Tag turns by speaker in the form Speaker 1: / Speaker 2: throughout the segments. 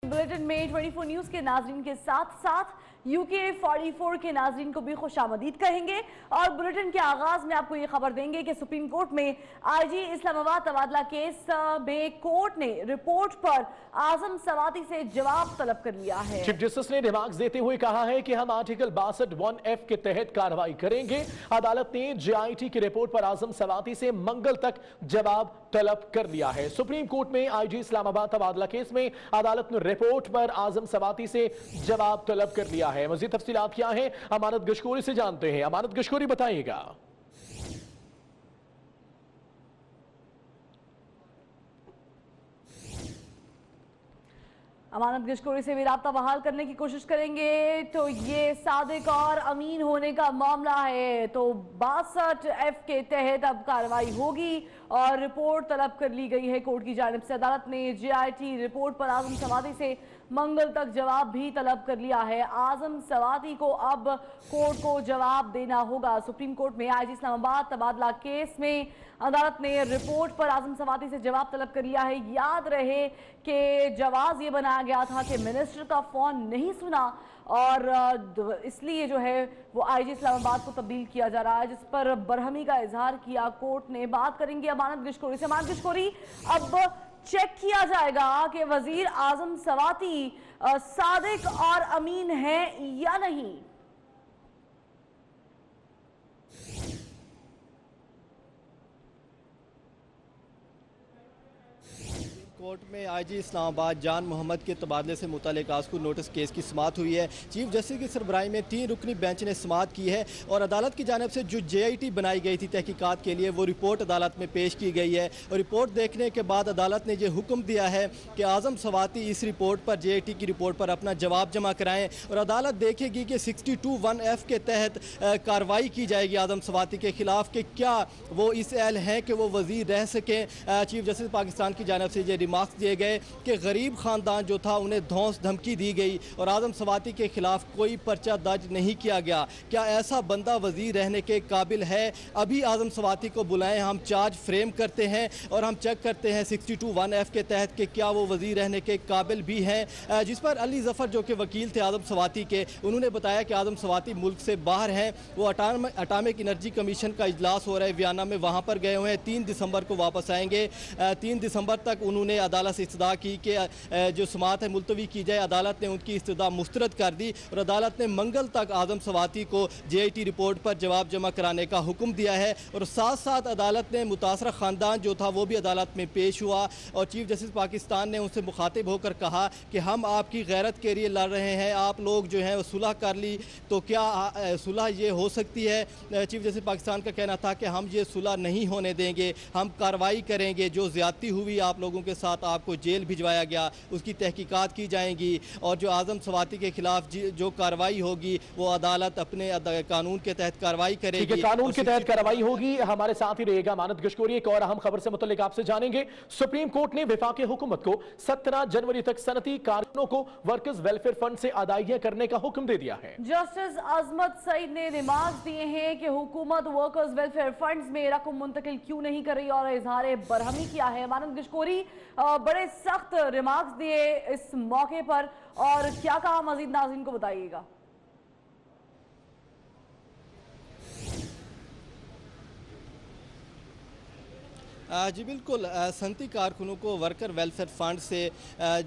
Speaker 1: Bulletin में 24 news के नाजरीन के साथ साथ UK 44 के नाजरीन को भी खुशामदीद कहेंगे और बुलेटिन के आगाज में आपको ये खबर देंगे कि सुप्रीम कोर्ट में IG इस्लामाबाद तबादला केस में कोर्ट ने रिपोर्ट पर आजम सवाती से जवाब तलब कर लिया है।
Speaker 2: चीफ जस्टिस ने रिमार्क्स देते हुए कहा है कि हम आर्टिकल 62(1)(f) के तहत कार्रवाई करेंगे। अदालत ने JIT की रिपोर्ट पर आजम सवाती से मंगल तक जवाब तलब कर लिया है। सुप्रीम कोर्ट में IG इस्लामाबाद तबादला केस में अदालत ने रिपोर्ट पर आजम सवाती से जवाब तलब कर लिया है। मजीद तफसीलात क्या है अमानत गशकोरी से जानते हैं। अमानत गशकोरी बताइएगा।
Speaker 1: अमानत गशकोरी से भी राब्ता बहाल करने की कोशिश करेंगे। तो ये सादिक और अमीन होने का मामला है, तो 62(f) के तहत अब कार्रवाई होगी और रिपोर्ट तलब कर ली गई है कोर्ट की जानिब से। अदालत ने JIT रिपोर्ट पर आजम सवाती से मंगल तक जवाब भी तलब कर लिया है। आजम सवाती को अब कोर्ट को जवाब देना होगा। सुप्रीम कोर्ट में IG इस्लामाबाद तबादला केस में अदालत ने रिपोर्ट पर आजम सवाती से जवाब तलब कर लिया है। याद रहे कि जवाब ये बनाया गया था कि मिनिस्टर का फोन नहीं सुना और इसलिए जो है वो IG इस्लामाबाद को तब्दील किया जा रहा है, जिस पर बरहमी का इजहार किया कोर्ट ने। बात करेंगे अमानत गशकोरी से। अमानत गशकोरी, अब चेक किया जाएगा कि वजीर आजम सवाती सादिक और अमीन है या नहीं।
Speaker 3: कोर्ट में IG इस्लामाबाद जान मोहम्मद के तबादले से मुतालिक आज को नोटिस केस की समाअत हुई है। चीफ जस्टिस की सरबराही में 3 रुकनी बेंच ने समाअत की है और अदालत की जानिब से जो JIT बनाई गई थी तहकीकात के लिए वो रिपोर्ट अदालत में पेश की गई है और रिपोर्ट देखने के बाद अदालत ने ये हुक्म दिया है कि आजम सवाती इस रिपोर्ट पर JIT की रिपोर्ट पर अपना जवाब जमा कराएँ और अदालत देखेगी कि 62(1)(f) के तहत कार्रवाई की जाएगी आजम सवाती के खिलाफ कि क्या वो इस अहल हैं कि वो वजीर रह सकें। चीफ जस्टिस पाकिस्तान की जानिब से ये मार्क्स दिए गए कि गरीब खानदान जो था उन्हें धौंस धमकी दी गई और आजम सवाती के खिलाफ कोई पर्चा दर्ज नहीं किया गया। क्या ऐसा बंदा वजीर रहने के काबिल है? अभी आजम सवाती को बुलाएं, हम चार्ज फ्रेम करते हैं और हम चेक करते हैं 62(1)(f) के तहत कि क्या वो वजीर रहने के काबिल भी हैं। जिस पर अली जफर जो कि वकील थे आजम सवाती के, उन्होंने बताया कि आजम सवाती मुल्क से बाहर हैं। वो अटामिक एनर्जी कमीशन का इजलास हो रहा है वियना में, वहाँ पर गए हुए हैं। 3 दिसंबर को वापस आएंगे। 3 दिसंबर तक उन्होंने अदालत से इस्तदा की कि जो समाअत है मुलतवी की जाए। अदालत ने उनकी इस्तदा मुस्तरद कर दी और अदालत ने मंगल तक आजम सवाती को JIT रिपोर्ट पर जवाब जमा कराने का हुक्म दिया है और साथ साथ अदालत ने मुतासरा ख़ानदान जो था वो भी अदालत में पेश हुआ और चीफ जस्टिस पाकिस्तान ने उनसे मुखातिब होकर कहा कि हम आपकी गैरत के लिए लड़ रहे हैं, आप लोग जो हैं सुलह कर ली तो क्या सुलह ये हो सकती है? चीफ जस्टिस पाकिस्तान का कहना था कि हम ये सुलह नहीं होने देंगे, हम कार्रवाई करेंगे। जो ज़्यादती हुई आप लोगों के साथ, आपको जेल भिजवाया गया, उसकी तहकीकात की जाएंगी और जो आजम सवाती के खिलाफ जो कार्रवाई होगी वो अदालत अपने कानून के तहत कार्रवाई करेगी।
Speaker 2: कानून के तहत कार्रवाई होगी। हमारे साथ ही रहेगा अमानत गशकोरी। एक और अहम खबर से मुतल्लिक आपसे जानेंगे। सुप्रीम कोर्ट ने वफाकी हुकूमत को 17 जनवरी तक सनती कारणों को वर्कर्स वेलफेयर फंड से अदायगियां करने का हुक्म दे दिया है।
Speaker 1: जस्टिस अजमत सईद ने रिमार्क्स दिए हैं कि हुकूमत वर्कर्स वेलफेयर फंड्स में रकम मुंतकिल क्यों नहीं कर रही और इजहार बरहमी किया है। अमानत गशकोरी, बड़े सख्त रिमार्क्स दिए इस मौके पर और क्या कहा मजीद नाज़रीन को बताइएगा।
Speaker 3: जी बिल्कुल, सनती कारकुनों को वर्कर वेलफेयर फ़ंड से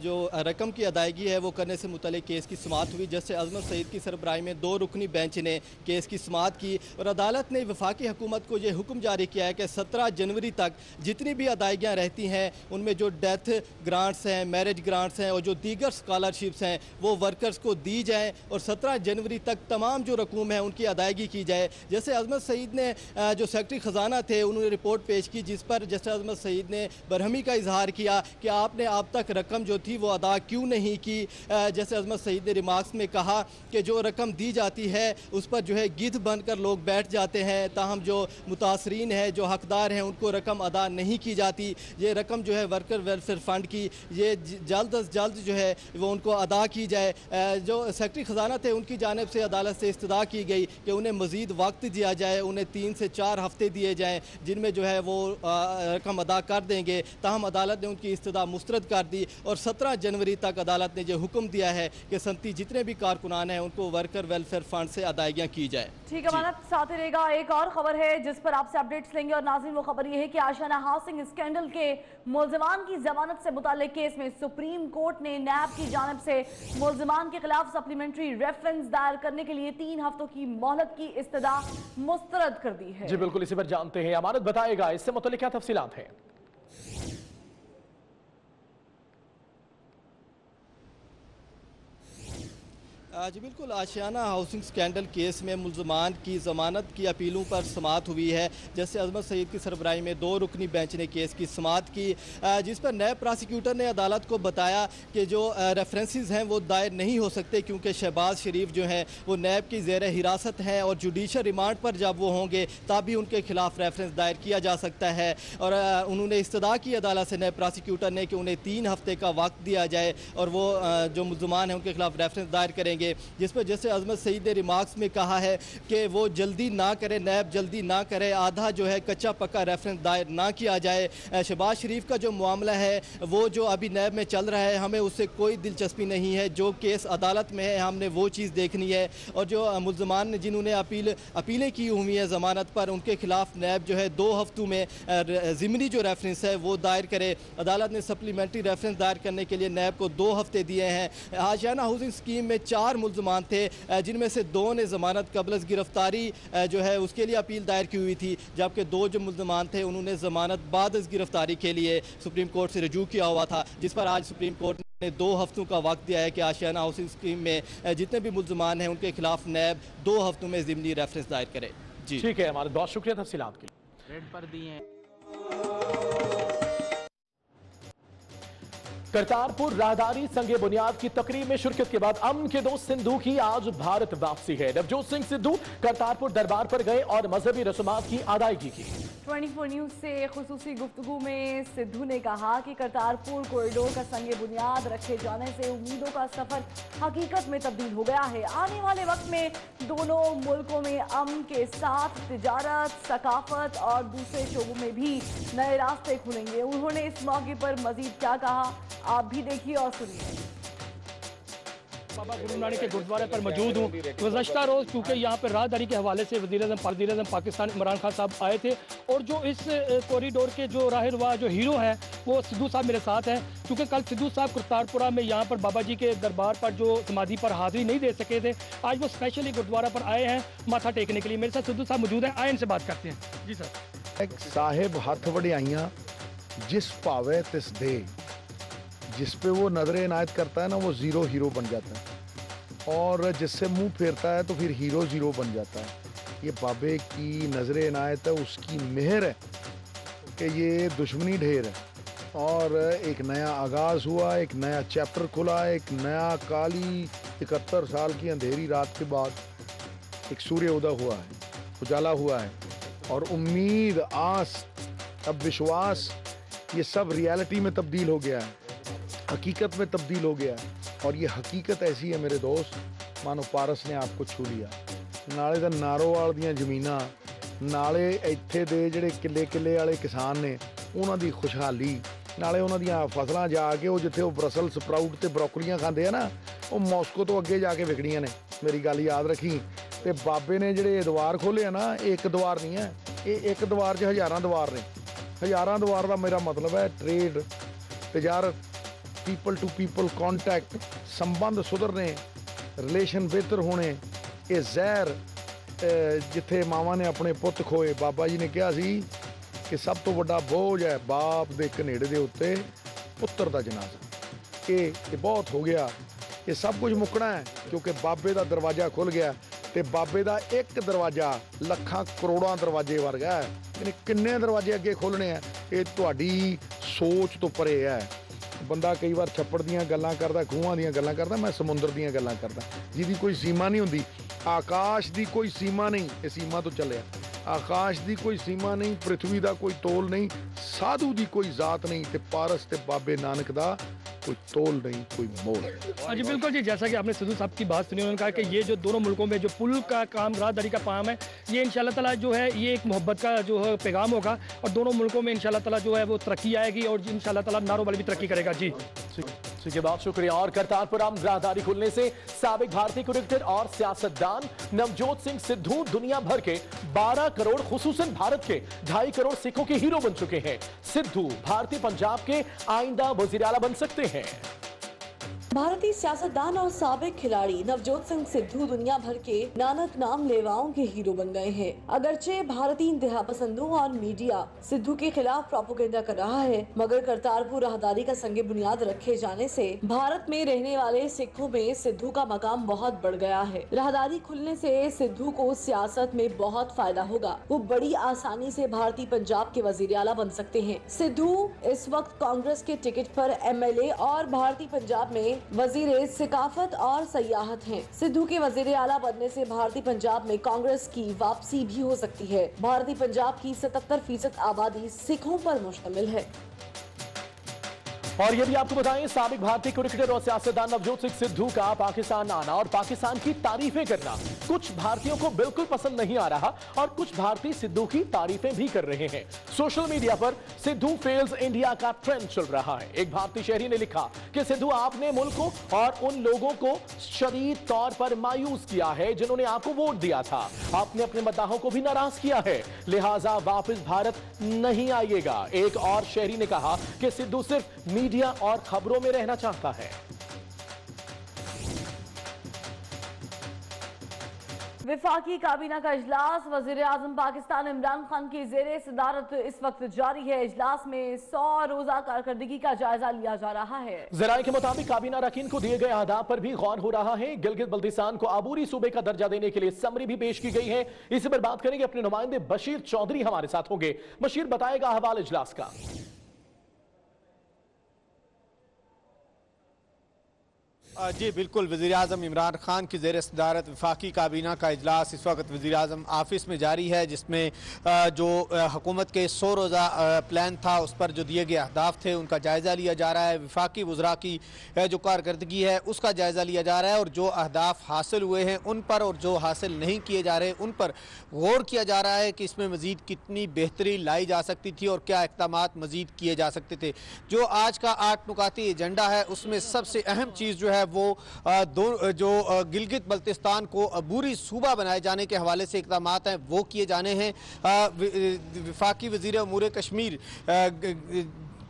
Speaker 3: जो रकम की अदायगी है वो करने से मुतल्लिक केस की समाअत हुई। जस्टिस अजमत सईद की सरबराही में 2 रुकनी बेंच ने केस की समाअत की और अदालत ने वफाकी हुकूमत को ये हुक्म जारी किया है कि 17 जनवरी तक जितनी भी अदायगियाँ रहती हैं उनमें जो डेथ ग्रांट्स हैं, मैरिज ग्रांट्स हैं और जो दीगर स्कॉलरशिप्स हैं वो वर्कर्स को दी जाएँ और 17 जनवरी तक तमाम जो रकूम है उनकी अदायगी की जाए। जैसे अजमत सईद ने जो सेक्रेटरी ख़जाना थे उन्होंने रिपोर्ट पेश की जिस पर जस्टिस अजमत सईद ने बरहमी का इजहार किया कि आपने अब तक रकम जो थी वो अदा क्यों नहीं की। जस्टिस अजमत सईद ने रिमार्क्स में कहा कि जो रकम दी जाती है उस पर जो है गिद्ध बनकर लोग बैठ जाते हैं, ताहम जो मुतासरीन है, जो हकदार हैं, उनको रकम अदा नहीं की जाती। ये रकम जो है वर्कर वेलफेयर फ़ंड की ये जल्द अज जल्द जो है वो उनको अदा की जाए। जो सेक्रेटरी ख़जाना थे उनकी जानिब से अदालत से इस्तदा की गई कि उन्हें मज़ीद वक्त दिया जाए, उन्हें 3 से 4 हफ्ते दिए जाएँ जिनमें जो है वो रकम अदा कर देंगे, ताहम अदालत ने उनकी इस्तदा मुस्तरद कर दी और 17 जनवरी तक अदालत ने जो हुक्म दिया है कि सनती जितने भी कारकुनान हैं उनको वर्कर वेलफेयर फंड से अदायगियाँ की जाए।
Speaker 1: ठीक है मानत, साथ ही रहेगा। एक और खबर है जिस पर आपसे अपडेट्स लेंगे और नाज़रीन वो खबर ये है कि आशियाना हाउसिंग स्कैंडल के मुल्ज़िमान की जमानत से मुताल्लिक केस में सुप्रीम कोर्ट ने नैब की जानिब से मुल्ज़िमान के खिलाफ सप्लीमेंट्री रेफरेंस दायर करने के लिए 3 हफ्तों की मोहलत की इस्तदा मुस्तरद कर दी है।
Speaker 2: जी बिल्कुल, इसी पर जानते हैं, अमानत बताएगा इससे मुताल्लिक क्या तफसीलात हैं।
Speaker 3: जी बिल्कुल, आशियाना हाउसिंग स्कैंडल केस में मुल्ज़मान की ज़मानत की अपीलों पर समाअत हुई है। जैसे अजमत सईद की सरबराही में 2 रुकनी बेंच ने केस की समाअत की, जिस पर नैब प्रोसिक्यूटर ने अदालत को बताया कि जो रेफरेंसेस हैं वो दायर नहीं हो सकते क्योंकि शहबाज शरीफ जो हैं वो नैब की ज़ेर हिरासत हैं और जुडिशल रिमांड पर जब वो होंगे तभी उनके खिलाफ रेफरेंस दायर किया जा सकता है। और उन्होंने इस्तदा की अदालत से नैब प्रोसिक्यूटर ने कि उन्हें 3 हफ्ते का वक्त दिया जाए और वो जो मुल्ज़मान हैं उनके खिलाफ रेफरेंस दायर करेंगे, जिस पर जैसे अजमत सईद ने रिमार्क्स में कहा है कि वो जल्दी ना करे, नैब जल्दी ना करे, आधा जो है कच्चा पक्का रेफरेंस दायर ना किया जाए। शहबाज शरीफ का जो मामला है वो जो अभी नैब में चल रहा है हमें उससे कोई दिलचस्पी नहीं है, जो केस अदालत में है हमने वो चीज़ देखनी है। और जो मुल्ज़मान जिन्होंने अपीलें की हुई हैं ज़मानत पर, उनके खिलाफ नैब जो है 2 हफ्तों में ज़िमनी जो रेफरेंस है वो दायर करे। अदालत ने सप्लीमेंट्री रेफरेंस दायर करने के लिए नैब को 2 हफ्ते दिए हैं। आशियाना हाउसिंग स्कीम में 4 मुल्ज़मान थे, जिनमें से 2 ने ज़मानत कबल गिरफ्तारी जो है उसके लिए अपील दायर की हुई थी, जबकि 2 जो मुल्ज़मान थे उन्होंने ज़मानत बाद गिरफ्तारी के लिए सुप्रीम कोर्ट से रजू किया हुआ था, जिस पर आज सुप्रीम कोर्ट ने 2 हफ्तों का वक्त दिया है कि आशियाना हाउसिंग स्कीम में जितने भी मुल्ज़मान हैं उनके खिलाफ नैब 2 हफ्तों में ज़िमनी रेफरेंस दायर करे। जी
Speaker 2: ठीक है, हमारे बहुत शुक्रिया तफसीलात के लिए।
Speaker 4: रेड पर दिए हैं।
Speaker 2: करतारपुर राहदारी संगे बुनियाद की तकरीब में शिरकत के बाद अमन के दोस्त सिद्धू की आज भारत वापसी है। नवजोत सिंह सिद्धू करतारपुर दरबार पर गए और मजहबी रस्मात की अदायगी की।
Speaker 1: 24 न्यूज से खुसूसी गुफ्तगू में सिद्धू ने कहा कि करतारपुर कॉरिडोर का संगे बुनियाद रखे जाने से उम्मीदों का सफर हकीकत में तब्दील हो गया है। आने वाले वक्त में दोनों मुल्कों में अमन के साथ तिजारत, सकाफत और दूसरे शोबों में भी नए रास्ते खुलेंगे। उन्होंने इस मौके पर मजीद क्या कहा, आप भी देखिए और सुनिए।
Speaker 5: बाबा गुरु नानक के गुरुद्वारे पर मौजूद हूँ। गुज़श्ता रोज़ क्योंकि यहाँ पर राहदारी के हवाले से वज़ीर-ए-आज़म पाकिस्तान इमरान खान साहब आए थे और जो इस कॉरिडोर के जो राहनुमा जो हीरो हैं वो सिद्धू साहब मेरे साथ हैं। क्योंकि कल सिद्धू साहब करतारपुरा में यहाँ पर बाबा जी के दरबार पर जो समाधि पर हाज़िरी नहीं दे सके थे, आज वो स्पेशली गुरुद्वारा पर आए हैं माथा टेकने के लिए। मेरे साथ सिद्धू साहब मौजूद हैं, आए इनसे बात करते हैं। जी सर।
Speaker 6: एक साहिब हथ वड़ियाइयाँ जिस पावे तिस दे, जिस पे वो नजर इनायत करता है ना वो ज़ीरो हीरो बन जाता है और जिससे मुंह फेरता है तो फिर हीरो ज़ीरो बन जाता है। ये बाबे की नजर इनायत है, उसकी मेहर है कि ये दुश्मनी ढेर है और एक नया आगाज़ हुआ, एक नया चैप्टर खुला, एक नया काली 71 साल की अंधेरी रात के बाद एक सूर्य उदय हुआ है, उजाला हुआ है और उम्मीद, आस, अब विश्वास, ये सब रियलिटी में तब्दील हो गया है, हकीकत में तब्दील हो गया है। और ये हकीकत ऐसी है मेरे दोस्त, मानो पारस ने आपको छू लिया। नाले दा नारोवाल दियां ज़मीनां, नाले इत्थे दे जिहड़े किले किले वाले किसान ने उन्हां दी खुशहाली, नाले उन्हां दियां फसलां जाके वो जिथे वो ब्रसल स्प्राउट ते ब्रोकलियां खांदे आ ना, वो मॉस्को तो अगे जाके विकड़ियां ने। मेरी गल याद रखी। ते बाबे ने जिहड़े द्वार खोले आ ना, एक द्वार नहीं है, ये एक द्वार 'च हज़ारां द्वार ने। हज़ारां द्वार का मेरा मतलब है ट्रेड, तिजारत, पीपल टू पीपल कॉन्टैक्ट, संबंध सुधरने, रिलेशन बेहतर होने। ये जहर जिथे मावां ने अपने पुत खोए, बाबा जी ने कहा सी कि सब तो बड़ा बोझ है बाप दे कनेड़े दे उत्ते पुत्र दा जनाजा। ये बहुत हो गया, ये सब कुछ मुकना है क्योंकि बाबे दा दरवाजा खुल गया। ते बाबे दा एक दरवाजा लखां करोड़ां दरवाजे वर्गा है, यानी किन्ने दरवाजे अगे खोलने हैं, ये तुहाडी सोच तो परे है। बंदा कई बार छप्पड़ दियां गल्लां करदा, खूहां दियां गल्लां करदा, मैं समुंदर दियां गल्लां करदा जिहदी कोई सीमा नहीं हुंदी। आकाश दी कोई सीमा नहीं, ये सीमा तो चलिया। आकाश दी कोई सीमा नहीं, पृथ्वी दा कोई तोल नहीं, साधु दी कोई जात नहीं, ते पारस ते बाबे नानक दा कोई तोल नहीं, कोई मोल नहीं।
Speaker 5: हाँ जी बिल्कुल जी, जैसा कि आपने सिद्धू साहब की बात सुनी, उन्होंने कहा कि ये जो दोनों मुल्कों में जो पुल का काम, राहदारी का काम है, ये इंशाल्लाह ताला जो है ये एक मोहब्बत का जो है पैगाम होगा और दोनों मुल्कों में इंशाल्लाह ताला जो है वो तरक्की आएगी और इंशाल्लाह ताला नारोवाल भी तरक्की करेगा जी।
Speaker 2: ठीक है, बहुत शुक्रिया। और करतारपुरम राहदारी खुलने से साबिक भारतीय क्रिकेटर और सियासतदान नवजोत सिंह सिद्धू दुनिया भर के 12 करोड़ खुसूसन भारत के 2.5 करोड़ सिखों के हीरो बन चुके हैं। सिद्धू भारतीय पंजाब के आइंदा वजीर आला बन सकते हैं।
Speaker 1: भारतीय सियासतदान और साबिक खिलाड़ी नवजोत सिंह सिद्धू दुनिया भर के नानक नाम लेवाओं के हीरो बन गए हैं। अगरचे भारतीय इंतहा पसंदों और मीडिया सिद्धू के खिलाफ प्रोपेगेंडा कर रहा है, मगर करतारपुर राहदारी का संगे बुनियाद रखे जाने से भारत में रहने वाले सिखों में सिद्धू का मकाम बहुत बढ़ गया है। राहदारी खुलने से सिद्धू को सियासत में बहुत फायदा होगा। वो बड़ी आसानी से भारतीय पंजाब के वजीर आला बन सकते हैं। सिद्धू इस वक्त कांग्रेस के टिकट पर MLA और भारतीय पंजाब में वजीर सिकाफत और सयाहत हैं। सिद्धू के वजीर आला बनने से भारतीय पंजाब में कांग्रेस की वापसी भी हो सकती है। भारतीय पंजाब की 77% आबादी सिखों पर मुश्तमिल है।
Speaker 2: और ये भी आपको बताएं, साबिक भारतीय क्रिकेटर और सियासतदान नवजोत सिंह सिद्धू का पाकिस्तान आना और पाकिस्तान की तारीफें करना कुछ भारतीयों को बिल्कुल पसंद नहीं आ रहा और कुछ भारतीय सिद्धू की तारीफें भी कर रहे हैं। सोशल मीडिया पर सिद्धू फेल्स इंडिया का ट्रेंड चल रहा है। एक भारतीय शहरी ने लिखा कि सिद्धू, आपने मुल्क को और उन लोगों को शदीद तौर पर मायूस किया है जिन्होंने आपको वोट दिया था। आपने अपने मतदाताओं को भी नाराज किया है, लिहाजा वापस भारत नहीं आइएगा। एक और शहरी ने कहा कि सिद्धू सिर्फ मीडिया और खबरों में रहना चाहता है।
Speaker 1: विफाकी काबीना का इजलास वजीर आजम पाकिस्तान इमरान खान की जेरे सदारत इस वक्त जारी है। इजलास में 100 रोजा कारकर्दगी का जायजा लिया जा रहा है।
Speaker 2: जराये के मुताबिक काबीना अरकान को दिए गए अहदाफ पर भी गौर हो रहा है। गिलगित बल्तिस्तान को अबूरी सूबे का दर्जा देने के लिए समरी भी पेश की गई है। इसी पर बात करेंगे, अपने नुमाइंदे बशीर चौधरी हमारे साथ होंगे। बशीर, बताएगा अहवाल इजलास का।
Speaker 4: जी बिल्कुल, वज़ीर आज़म इमरान खान की ज़ेर सदारत वफाकी काबीना का इजलास इस वक्त वज़ीर आज़म ऑफिस में जारी है, जिसमें जो हुकूमत के 100 रोज़ा प्लान था उस पर जो दिए गए अहदाफ थे उनका जायज़ा लिया जा रहा है। वफाकी वज़रा की जो कारकर्दगी है उसका जायज़ा लिया जा रहा है और जो अहदाफ हासिल हुए हैं उन पर और जो हासिल नहीं किए जा रहे उन पर गौर किया जा रहा है कि इसमें मज़ीद कितनी बेहतरी लाई जा सकती थी और क्या इक़दामात मज़ीद किए जा सकते थे। जो आज का 8 नुकाती एजेंडा है उसमें सबसे अहम चीज़ जो है वो गिलगित बल्तिस्तान को अबूरी सूबा बनाए जाने के हवाले से इक़दामात हैं वो किए जाने हैं। वफाकी वज़ीर उमूर कश्मीर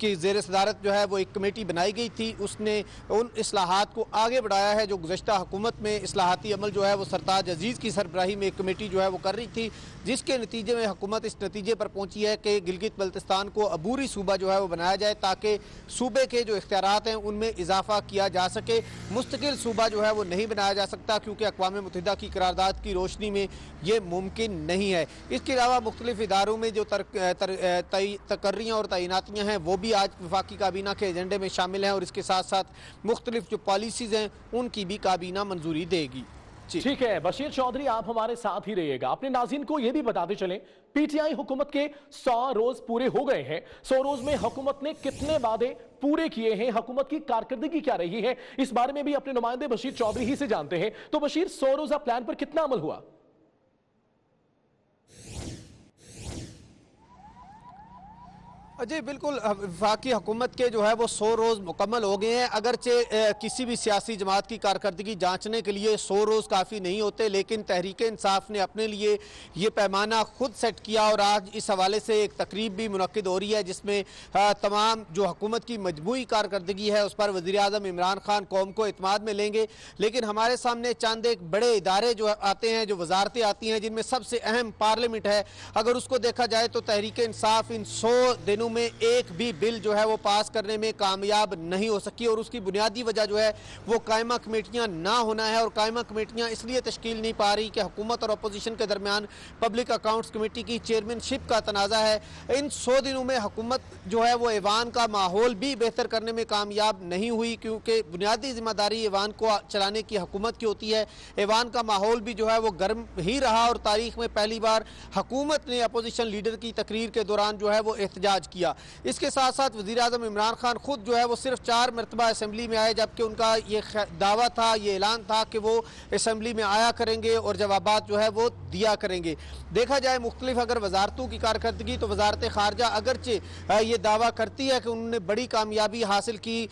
Speaker 4: की ज़ेर सदारत जो है वो एक कमेटी बनाई गई थी, उसने उन इस्लाहात को आगे बढ़ाया है जो गुज़श्ता हुकूमत में इस्लाहाती अमल जो है वो सरताज अजीज़ की सरबराही में एक कमेटी जो है वो कर रही थी, जिसके नतीजे में हुकूमत इस नतीजे पर पहुंची है कि गिलगित बल्तिस्तान को अबूरी सूबा जो है वो बनाया जाए ताकि सूबे के जो इख्तियारात हैं उनमें इजाफा किया जा सके। मुस्तकिल सूबा जो है वो नहीं बनाया जा सकता क्योंकि अक़वाम मुत्तहिदा की करारदाद की रोशनी में ये मुमकिन नहीं है। इसके अलावा मुख्तलिफ इदारों में जो तकर्रियाँ और तैनातियाँ हैं वो भी आज वफाकी काबीना के एजेंडे में शामिल हैं और इसके साथ साथ मुख्तलिफ जो पॉलिसीज़ हैं उनकी भी काबीना मंजूरी देगी।
Speaker 2: ठीक है बशीर चौधरी, आप हमारे साथ ही रहिएगा। अपने नाज़रीन को यह भी बताते चलें, पीटीआई हुकूमत के 100 रोज पूरे हो गए हैं। 100 रोज में हुकूमत ने कितने वादे पूरे किए हैं, हुकूमत की कारकर्दगी क्या रही है, इस बारे में भी अपने नुमाइंदे बशीर चौधरी ही से जानते हैं। तो बशीर, 100 रोजा प्लान पर कितना अमल हुआ?
Speaker 4: जी बिल्कुल, वफाकी हुकूमत के जो है वो 100 रोज़ मुकम्मल हो गए हैं। अगरचे किसी भी सियासी जमात की कारकर्दगी जांचने के लिए 100 रोज़ काफ़ी नहीं होते, लेकिन तहरीक इंसाफ ने अपने लिए ये पैमाना खुद सेट किया और आज इस हवाले से एक तकरीब भी मुनक्किद हो रही है जिसमें तमाम जो हुकूमत की मजमूई कारकर्दगी है उस पर वज़ीर आज़म इमरान खान कौम को इत्माद में लेंगे। लेकिन हमारे सामने चंद एक बड़े इदारे जो आते हैं, जो वजारतें आती हैं, जिनमें सबसे अहम पार्लियामेंट है। अगर उसको देखा जाए तो तहरीक इंसाफ इन 100 दिनों में एक भी बिल जो है वो पास करने में कामयाब नहीं हो सकी और उसकी बुनियादी वजह जो है वो कायमा कमेटियां ना होना है। और कायमा कमेटियां इसलिए तश्कील नहीं पा रही कि हुकूमत और अपोजिशन के दरमियान पब्लिक अकाउंट्स कमेटी की चेयरमैनशिप का तनाज़ा है। इन 100 दिनों में हुकूमत जो है वो ऐवान का माहौल भी बेहतर करने में कामयाब नहीं हुई क्योंकि बुनियादी जिम्मेदारी ऐवान को चलाने की हुकूमत की होती है। ऐवान का माहौल भी जो है वो गर्म ही रहा और तारीख में पहली बार हुकूमत ने अपोजिशन लीडर की तकरीर के दौरान जो है वो एहतजाज किया। किया। इसके साथ साथ वज़ीर-ए-आज़म इमरान खान खुद जो है वो सिर्फ 4 मरतबा असम्बली में आए, जबकि उनका ये दावा था, ये ऐलान था कि वो असम्बली में आया करेंगे और जवाबात जो है वो दिया करेंगे। देखा जाए मुख्तलिफ अगर वजारतों की कारकर्दगी तो वजारत खारजा अगरचे ये दावा करती है कि उन्होंने बड़ी कामयाबी हासिल की,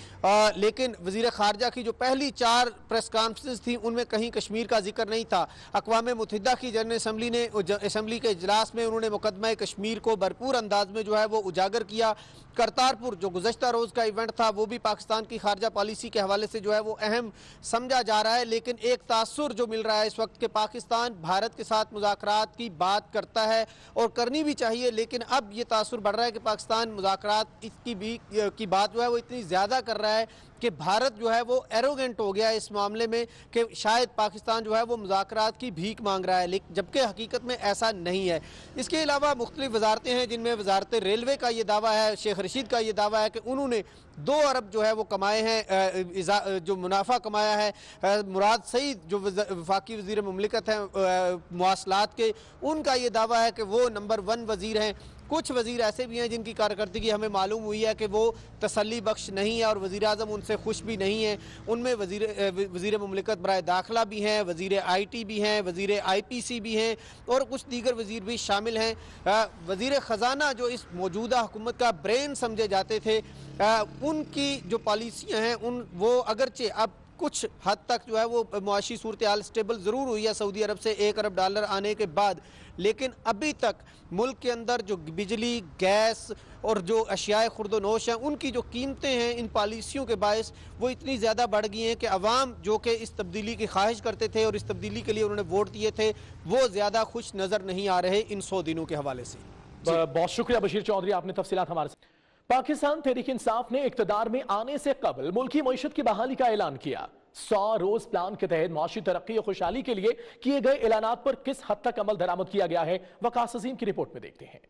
Speaker 4: लेकिन वज़ीर खारजा की जो पहली 4 प्रेस कॉन्फ्रेंस थी उनमें कहीं कश्मीर का जिक्र नहीं था। अक़वाम मुत्तहिदा की जनरल असम्बली ने असम्बली के इजलास में उन्होंने मुकदमा कश्मीर को भरपूर अंदाज में जो है वो उजागर किया। करतारपुर जो गुज़श्ता रोज़ का इवेंट था वो भी पाकिस्तान की खारजा पॉलिसी के हवाले से जो है वो अहम समझा जा रहा है, लेकिन एक तासुर जो मिल रहा है इस वक्त के पाकिस्तान भारत के साथ मुज़ाकरात की बात करता है और करनी भी चाहिए, लेकिन अब ये तासुर बढ़ रहा है कि पाकिस्तान मुज़ाकरात की बात जो है वो इतनी ज़्यादा कर रहा है कि भारत जो है वो एरोगेंट हो गया है इस मामले में कि शायद पाकिस्तान जो है वो मुज़ाकरात की भीख मांग रहा है, लेकिन जबकि हकीकत में ऐसा नहीं है। इसके अलावा मुख्तलिफ वजारतें हैं जिनमें वजारत रेलवे का ये दावा है, शेख रशीद का ये दावा है कि उन्होंने 2 अरब जो है वो कमाए हैं, जो मुनाफा कमाया है। मुराद सईद जो वफाकी वज़ीर मुमलिकत हैं मवासलात के, उनका ये दावा है कि वो नंबर 1 वज़ीर हैं। कुछ वज़ीर ऐसे भी हैं जिनकी कारकर्दगी हमें मालूम हुई है कि वो तसल्ली बख्श नहीं है और वज़ीर-ए-आज़म उनसे खुश भी नहीं है। उनमें वज़ीर मुमलिकत बराए दाखिला भी हैं, वज़ीर IT भी हैं, वज़ीर IPC भी हैं और कुछ दीगर वज़ीर भी शामिल हैं। वज़ीर ख़जाना जो इस मौजूदा हुकूमत का ब्रेन समझे जाते थे, उनकी जो पॉलिसियाँ हैं वो अगरचे अब कुछ हद तक जो है वो मुआशी सूरत हाल स्टेबल ज़रूर हुई है सऊदी अरब से $1 अरब आने के बाद, लेकिन अभी तक मुल्क के अंदर जो बिजली, गैस और जो अशियाए खुर्दोनोश हैं उनकी जो कीमतें हैं इन पॉलिसियों के बायस वो इतनी ज़्यादा बढ़ गई हैं कि अवाम जो कि इस तब्दीली की ख्वाहिश करते थे और इस तब्दीली के लिए उन्होंने वोट दिए थे वो ज़्यादा खुश नज़र नहीं आ रहे इन 100 दिनों के हवाले से।
Speaker 2: बहुत शुक्रिया बशीर चौधरी, आपने तफसीलात हमारे साथ। पाकिस्तान तहरीक इंसाफ ने इक़्तिदार में आने से कबल मुल्की मईशत की बहाली का ऐलान किया। 100 रोज प्लान के तहत माशी तरक्की और खुशहाली के लिए किए गए ऐलानात पर किस हद तक अमल दरामद किया गया है, वकास अजीम की रिपोर्ट में देखते हैं।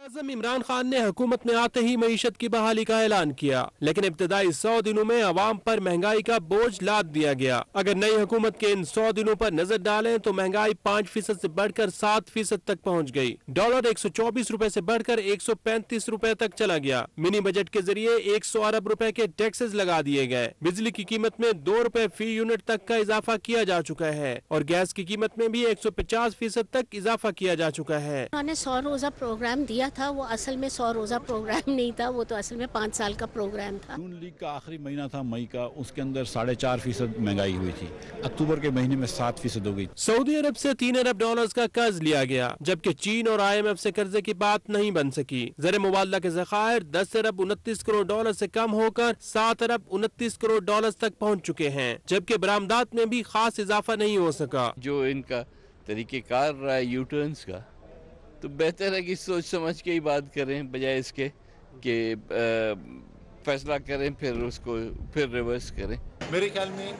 Speaker 7: आज़म इमरान खान ने हुकूमत में आते ही मईशत की बहाली का ऐलान किया, लेकिन इब्तदाई 100 दिनों में अवाम पर महंगाई का बोझ लाद दिया गया। अगर नई हुकूमत के इन 100 दिनों पर नजर डालें तो महंगाई 5% से बढ़कर 7% तक पहुँच गई। डॉलर 124 रुपए से बढ़कर 135 रुपए तक चला गया। मिनी बजट के जरिए 100 अरब रुपए के टैक्सेस लगा दिए गए। बिजली की कीमत में 2 रुपए फी यूनिट तक का इजाफा किया जा चुका है और गैस की कीमत में भी 150% तक इजाफा किया जा चुका है।
Speaker 8: उन्होंने 100 रोजा प्रोग्राम दिया था, वो असल में 100 रोजा प्रोग्राम नहीं था, वो तो असल में 5 साल का प्रोग्राम था।
Speaker 9: जून लीग का आखिरी महीना था मई का, उसके अंदर 4.5% महंगाई हुई थी। अक्टूबर के महीने में 7% हो गई।
Speaker 7: सऊदी अरब से 3 अरब डॉलर्स का कर्ज लिया गया, जबकि चीन और IMF से कर्जे की बात नहीं बन सकी। ज़र मुबादला के ज़खायर 10 अरब 29 करोड़ डॉलर से कम होकर 7 अरब 29 करोड़ डॉलर तक पहुँच चुके हैं, जबकि बरामदात में भी खास इजाफा नहीं हो सका।
Speaker 10: जो इनका तरीक़ेकार रहा है यू टर्न्स का, तो बेहतर है कि सोच समझ के ही बात करें बजाय इसके कि फैसला करें फिर उसको फिर रिवर्स करें।
Speaker 11: मेरे ख्याल में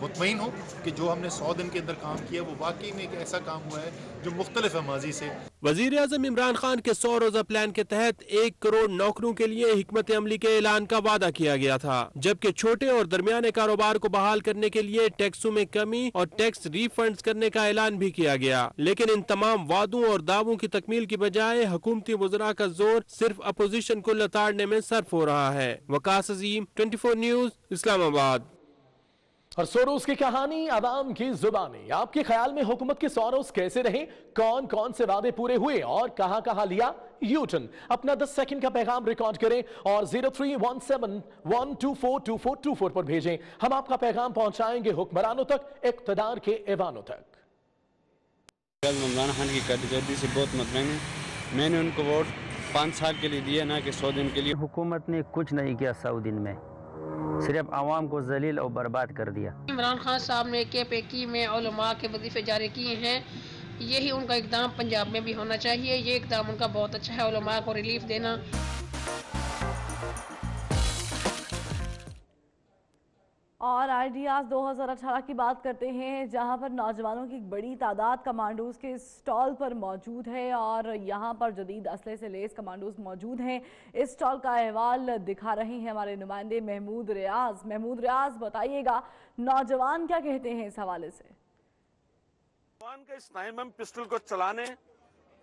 Speaker 11: मुतमईन हूँ कि जो हमने 100 दिन के अंदर काम किया वो वाकई में एक ऐसा काम हुआ है जो मुख्तलिफ है माजी से।
Speaker 7: वज़ीर आज़म इमरान खान के 100 रोजा प्लान के तहत 1 करोड़ नौकरों के लिए हिकमत अमली के ऐलान का वादा किया गया था, जबकि छोटे और दरमियाने कारोबार को बहाल करने के लिए टैक्सों में कमी और टैक्स रिफंड्स करने का ऐलान भी किया गया। लेकिन इन तमाम वादों और दावों की तकमील की बजाय हुकूमती वज़रा का जोर सिर्फ अपोजिशन को लताड़ने में सर्फ हो रहा है। वकास अजीम, 24 न्यूज़, इस्लामाबाद।
Speaker 2: और 100 रोज की कहानी, आवाम की जुबानी। आपके ख्याल में हुकूमत के 100 रोज कैसे रहे? कौन कौन से वादे पूरे हुए और कहां कहां लिया यूटर्न? अपना 10 सेकंड का पैगाम रिकॉर्ड करें और 031712422424 पर भेजें। हम आपका पैगाम पहुंचाएंगे हुक्मरानों तक, इक्तदार के ऐवानों तक।
Speaker 12: इमरान खान की कारकर्दगी से बहुत मुतमईन है। मैंने उनको वोट 5 साल के लिए दिया, ना कि 100 दिन के लिए।
Speaker 13: हुकूमत ने कुछ नहीं किया 100 दिन में, सिर्फ आवाम को जलील और बर्बाद कर दिया।
Speaker 14: इमरान खान साहब ने KPK में उलमा के वजीफे जारी किए हैं, यही उनका इक़दाम पंजाब में भी होना चाहिए। ये इक़दाम उनका बहुत अच्छा है, उलमा को रिलीफ देना।
Speaker 1: और आइडियाज़ 2018 की बात करते हैं, जहां पर नौजवानों की एक बड़ी तादाद कमांडोज के स्टॉल पर मौजूद है और यहां पर जदीद असले से लेस कमांडोज मौजूद हैं। इस स्टॉल का अहवाल दिखा रहे हैं हमारे नुमाइंदे महमूद रियाज। महमूद रियाज, बताइएगा नौजवान क्या कहते हैं इस हवाले से?
Speaker 15: नौजवान के स्नाइपर पिस्टल को चलाने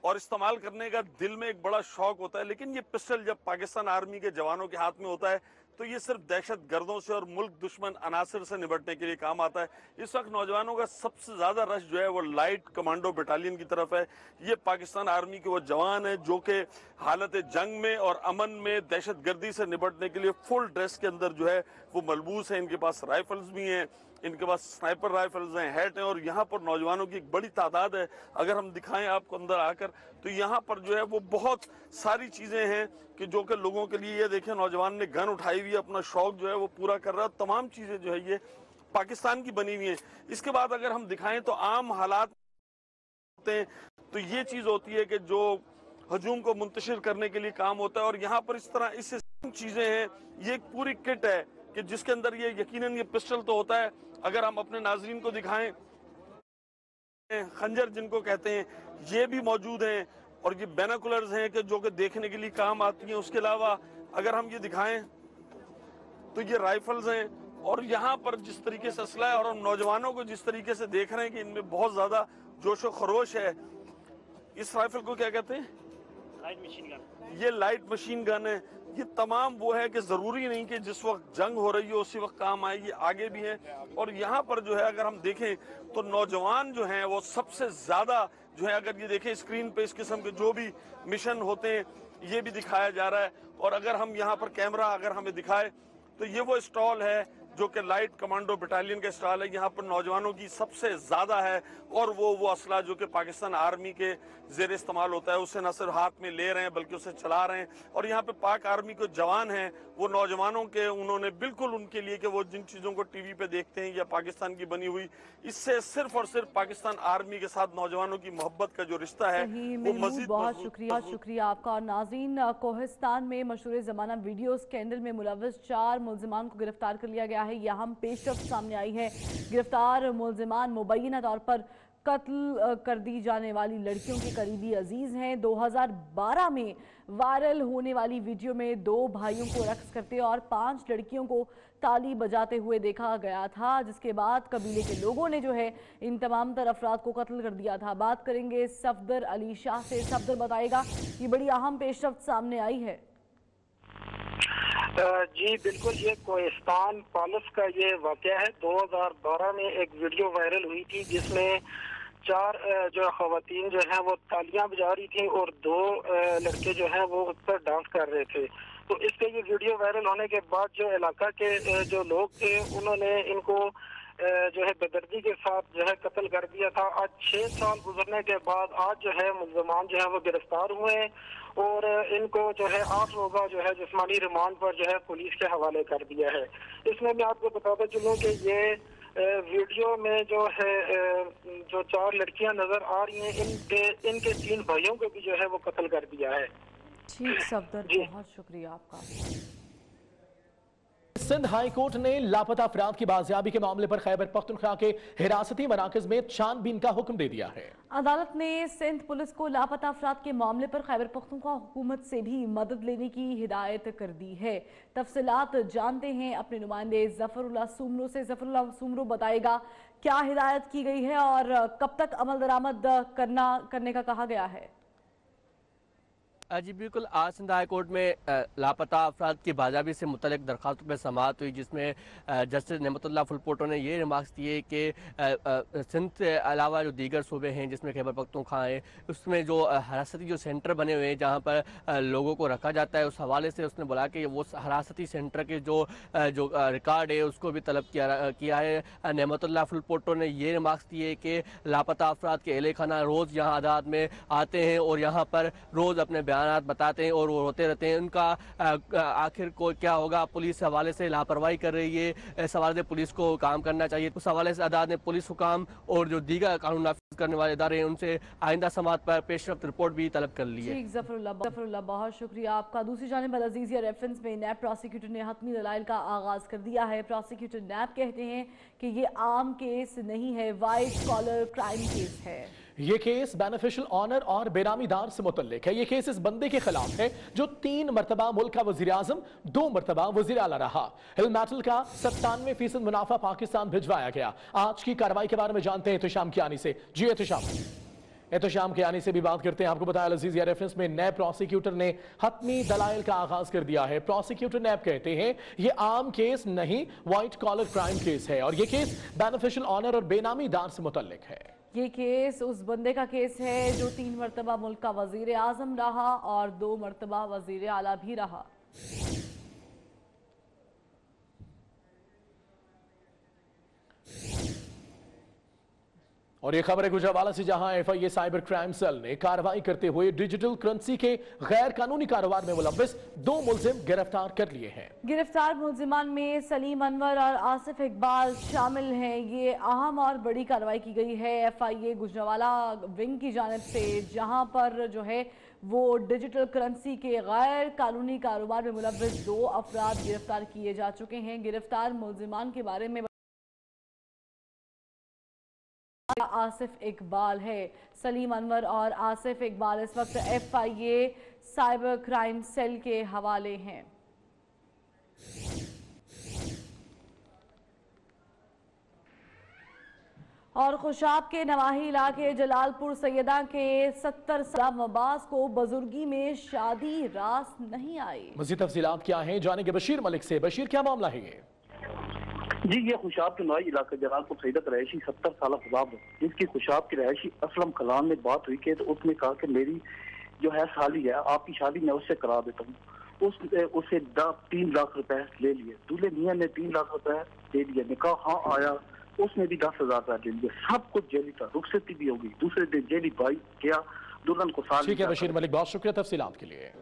Speaker 15: और इस्तेमाल करने का दिल में एक बड़ा शौक होता है, लेकिन ये पिस्टल जब पाकिस्तान आर्मी के जवानों के हाथ में होता है तो ये सिर्फ दहशत गर्दों से और मुल्क दुश्मन अनासर से निपटने के लिए काम आता है। इस वक्त नौजवानों का सबसे ज्यादा रश जो है वो लाइट कमांडो बटालियन की तरफ है। ये पाकिस्तान आर्मी के वो जवान हैं जो कि हालत जंग में और अमन में दहशत गर्दी से निपटने के लिए फुल ड्रेस के अंदर जो है वो मलबूस है। इनके पास राइफल्स भी हैं, इनके पास स्नाइपर राइफल्स हैं, हेड हैं, और यहाँ पर नौजवानों की एक बड़ी तादाद है। अगर हम दिखाएं आपको अंदर आकर तो यहाँ पर जो है वो बहुत सारी चीजें हैं कि जो कि लोगों के लिए, ये देखें नौजवान ने गन उठाई हुई है, अपना शौक जो है वो पूरा कर रहा है। तमाम चीजें जो है ये पाकिस्तान की बनी हुई है। इसके बाद अगर हम दिखाएं तो आम हालात होते हैं तो ये चीज होती है कि जो हजूम को मुंतशिर करने के लिए काम होता है, और यहाँ पर इस तरह इससे चीजें हैं। ये एक पूरी किट है कि जिसके अंदर ये यकीनन ये पिस्टल तो होता है। अगर हम अपने नाजरीन को दिखाएं, खंजर जिनको कहते हैं ये भी मौजूद हैं, और ये बैनोकुलर्स हैं कि जो कि देखने के लिए काम आती हैं। उसके अलावा अगर हम ये दिखाएं तो ये राइफल्स हैं, और यहाँ पर जिस तरीके से असला है और हम नौजवानों को जिस तरीके से देख रहे हैं कि इनमें बहुत ज्यादा जोश व खरोश है। इस राइफल को क्या कहते हैं? Light machine gun. ये लाइट मशीन गन है। ये तमाम वो है कि जरूरी नहीं कि जिस वक्त जंग हो रही हो उसी वक्त काम आए, ये आगे भी है। और यहाँ पर जो है अगर हम देखें तो नौजवान जो हैं वो सबसे ज्यादा जो है, अगर ये देखें स्क्रीन पे इस किस्म के जो भी मिशन होते हैं ये भी दिखाया जा रहा है। और अगर हम यहाँ पर कैमरा अगर हमें दिखाए तो ये वो स्टॉल है जो कि लाइट कमांडो बटालियन का स्टॉल है। यहाँ पर नौजवानों की सबसे ज्यादा है, और वो असला जो कि पाकिस्तान आर्मी के जेर इस्तेमाल होता है उसे न सिर्फ हाथ में ले रहे हैं बल्कि उसे चला रहे हैं। और यहाँ पे पाक आर्मी के जवान हैं, वो नौजवानों के उन्होंने बिल्कुल उनके लिए कि वो जिन चीजों को टीवी पे देखते हैं या पाकिस्तान की बनी हुई, इससे सिर्फ और सिर्फ पाकिस्तान आर्मी के साथ नौजवानों की मोहब्बत का जो रिश्ता है वो मजीद।
Speaker 1: बहुत शुक्रिया आपका। और नाज़रीन, कोहिस्तान में मशहूर जमाना वीडियो स्कैंडल में मुलव्वस 4 मुल्जिमान को गिरफ्तार कर लिया गया है। यह हम पेशरफ्त सामने आई है। गिरफ्तार मुल्जिमान मुबैना तौर पर कत्ल कर दी जाने वाली लड़कियों के करीबी अजीज हैं। 2012 में वायरल होने वाली वीडियो में 2 भाइयों को रक्स करते और 5 लड़कियों को ताली बजाते हुए देखा गया था, जिसके बाद कबीले के लोगों ने जो है इन तमाम तर अफराद को कत्ल कर दिया था। बात करेंगे सफदर अली शाह से। सफदर बताएगा, ये बड़ी अहम पेशरफ्त सामने आई है।
Speaker 16: जी बिल्कुल, ये कोहिस्तान पैलेस का ये वाक़या है। 2012 में एक वीडियो वायरल हुई थी जिसमें 4 जो खवातीन जो हैं वो तालियां बजा रही थी और 2 लड़के जो हैं वो उस पर डांस कर रहे थे। तो इसके ये वीडियो वायरल होने के बाद जो इलाका के जो लोग थे उन्होंने इनको जो है बेदर्दी के साथ जो है कत्ल कर दिया था। आज 6 साल गुजरने के बाद आज जो है मुल्ज़मान जो है वो गिरफ्तार हुए हैं और इनको जो है 8 रोज़ा जो है जिस्मानी रिमांड पर जो है पुलिस के हवाले कर दिया है। इसमें मैं आपको बताता चलूँ कि ये वीडियो में जो है जो 4 लड़कियां नजर आ रही हैं, इनके 3 भाइयों को भी जो है वो कत्ल कर दिया है।
Speaker 1: ठीक सफदर, बहुत शुक्रिया आपका।
Speaker 2: सिंध हाई कोर्ट ने लापता अफराद की बाजियाबी के मामले पर खैबर पख्तूनख्वा के हिरासती मराकज में छानबीन का हुक्म दे दिया है।
Speaker 1: अदालत ने सिंध पुलिस को लापता अफराद के मामले पर खैबर पख्तूनख्वा हुकूमत से भी मदद लेने की हिदायत कर दी है। तफसीलात जानते हैं अपने नुमाइंदे जफरुल्लाह सुमरो से। जफरुल्लाह सुमरो बताएगा क्या हिदायत की गई है और कब तक अमल दरामद करने का कहा गया है।
Speaker 17: जी बिल्कुल, आज सिंध हाई कोर्ट में लापता अफराद की बाजियाबी से मुतल्लिक दरख्वास्तों पर समाअत हुई, जिसमें जस्टिस नेमतुल्लाह फुलपोटो ने ये रिमार्क्स दिए कि सिंध से अलावा जो दीगर सूबे हैं जिसमें खैबर पख्तूनख्वा है उसमें जो हरासती जो सेंटर बने हुए हैं जहाँ पर लोगों को रखा जाता है, उस हवाले से उसने बोला कि वो हरासती सेंटर के जो रिकॉर्ड है उसको भी तलब किया है। नेमतुल्लाह फुलपोटो ने ये रिमार्क्स दिए कि लापता अफराद के अहले खाना रोज़ यहाँ अदालत में आते हैं और यहाँ पर रोज़ अपने बयान बताते हैं और वो रोते रहते हैं। उनका आखिर को क्या होगा, पुलिस हवाले से लापरवाही कर रही है, इस हवाले से पुलिस को काम करना चाहिए। उस हवाले से अदालत ने पुलिस हुकाम और जो दीगर कानून नाफिज करने वाले इदारे हैं उनसे आइंदा समाअत पर पेशरफ्त रिपोर्ट भी तलब कर ली है।
Speaker 1: जफरुल्लाह, बहुत शुक्रिया आपका। दूसरी जानिब अजीजिया रेफरेंस में नैब प्रोसिक्यूटर ने हतमी दलाइल का आगाज कर दिया है। प्रोसिक्यूटर नैब कहते हैं कि ये आम केस नहीं है, वाइट कॉलर क्राइम केस है।
Speaker 2: ये केस बेनिफिशियल ऑनर और बेनामीदार से मुतल्लिक है। ये केस इस बंदे के खिलाफ है जो 3 मरतबा मुल्क का वजीर आजम, 2 मरतबा वजीर आला रहा। हिल मेटल का 97% मुनाफा पाकिस्तान भिजवाया गया। आज की कार्रवाई के बारे में जानते हैं एहतशाम कियानी से। जी एहतशाम। एहतशाम के आने से भी बात करते हैं। आपको बताया अजीजिया रेफरेंस में नैब प्रोसिक्यूटर ने हतमी दलाइल का आगाज कर दिया है। प्रोसिक्यूटर नैब कहते हैं ये आम केस नहीं, व्हाइट कॉलर क्राइम केस है और ये केस बेनिफिशियल ऑनर और बेनामी दार से मुतल्लिक है।
Speaker 1: ये केस उस बंदे का केस है जो 3 मरतबा मुल्क का वजीर आजम रहा और 2 मरतबा वजीर आला भी रहा।
Speaker 2: और ये खबर है गुजरावाला से, जहां एफआईए साइबर क्राइम सेल ने कार्रवाई करते हुए डिजिटल करेंसी के गैर कानूनी कारोबार में मुलव्विस 2 मुलजिम गिरफ्तार कर लिए हैं।
Speaker 1: गिरफ्तार मुलजिमान में सलीम अनवर और आसिफ इकबाल शामिल हैं। ये अहम और बड़ी कार्रवाई की गई है एफआईए गुजरावाला विंग की जानिब से, जहां पर जो है वो डिजिटल करेंसी के गैर कानूनी कारोबार में मुलव्विस 2 अफराद गिरफ्तार किए जा चुके हैं। गिरफ्तार मुलजिमान के बारे में आसिफ इकबाल है। सलीम अनवर और आसिफ इकबाल इस वक्त एफआईए साइबर क्राइम सेल के हवाले हैं। और खुशाब के नवाही इलाके जलालपुर सैयदा के 70 साल अब्बास को बुजुर्गी में शादी रास नहीं आई।
Speaker 2: मज़ीद तफसीलात क्या हैं जानेंगे बशीर मलिक से। बशीर, क्या मामला है ये?
Speaker 18: जी, ये खुशाब के नवाही इलाके जलालपुर सैयदा का रहायशी 70 साल खुशाब है, जिसकी खुशाब की रहायशी असलम कलाम में बात हुई कि तो उसने कहा कि मेरी जो है साली है, आपकी शादी मैं उससे करा देता हूँ। उससे 3 लाख रुपए ले लिए। दूल्हे मियाँ ने 3 लाख रुपए दे दिए। निकाह हाँ आया, उसने भी 10,000 रुपए ले लिए। सब कुछ जेली था, रुखसती भी होगी। दूसरे दिन जेली भाई गया दुल्हन को साल।
Speaker 2: ठीक है बशीर मलिक, बहुत शुक्रिया तफसीलात के लिए।